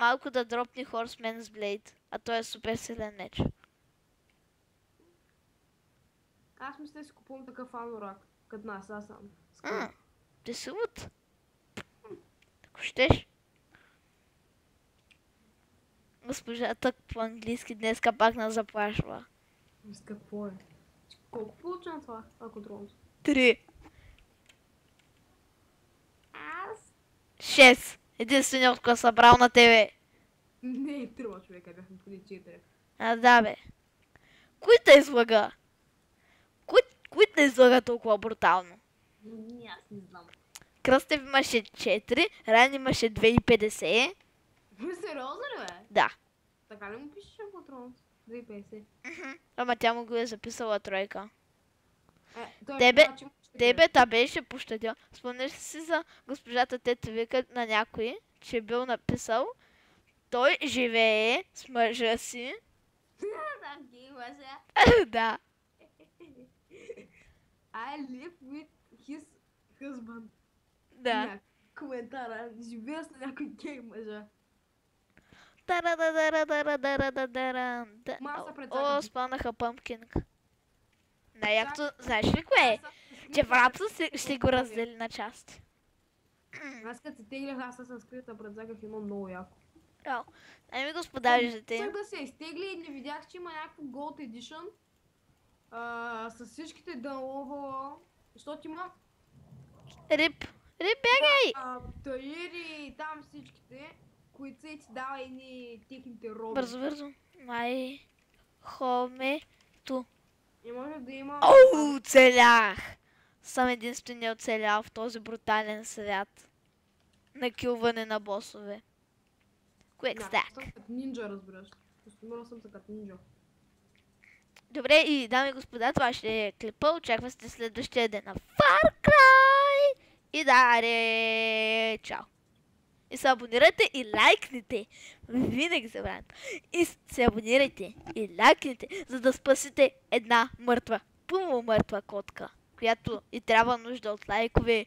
малко да дропни Horseman's Blade, а той е супер силен меч. Аз мисля да си купувам такъв анорак, като нас, аз съм. Ти си луд. Ако щеш. Госпожата по-английски днеска пак нас заплашва. С какво е? Колко получа на това, ако трудно? 3. Аз? 6. Единственият, който събрал на тебе. Не, 3 човека бяхме поне 4. Да, бе. Кой те излага? Кой те излага толкова брутално? Аз не знам. Кръстев имаше 4, Райан имаше 2,50. Сериозно ли, бе? Да. Така ли му пишеш по трудно? 2,50. Ама тя му го е записала тройка. Той Тебе- каза, че има 4. Тебе та беше пощадил. Спомняш си за госпожата Тете вика на някой, че е бил написал: той живее с мъжа си. Да, ги мъжа. Да. I live with his husband. Да. Коментара. Живея с някой гей мъжа. Тарададададададададададам. Маса пред О, закъпи. спълнаха пъмкинг. Най-якото, знаеш ли кое е? Че в рапса ще го раздели на части. Аз като се теглях, аз съм скрита пред закъх едно много яко. Ами господа, виждате. Исках да се изтегли и не видях, че има някакво Gold Edition. С всичките дълова. Защото има Рип. Рип, бягай! таири там всичките, които си дава едни техните роби. Бързо. Май. Хоме. И може да има... Оу, целях! Съм единственият оцелял в този брутален свят. На килване на босове. Quick stack. Съм като нинджа, разбираш. Костюмирал съм се като нинджа. Добре, и дами и господа, това ще е клипа. Очаква сте следващия ден на Far Cry. И даре, чао. И се абонирайте и лайкните. Винаги се правим. И се абонирайте и лайкните, за да спасите една мъртва, полумъртва котка, която и трябва нужда от лайкове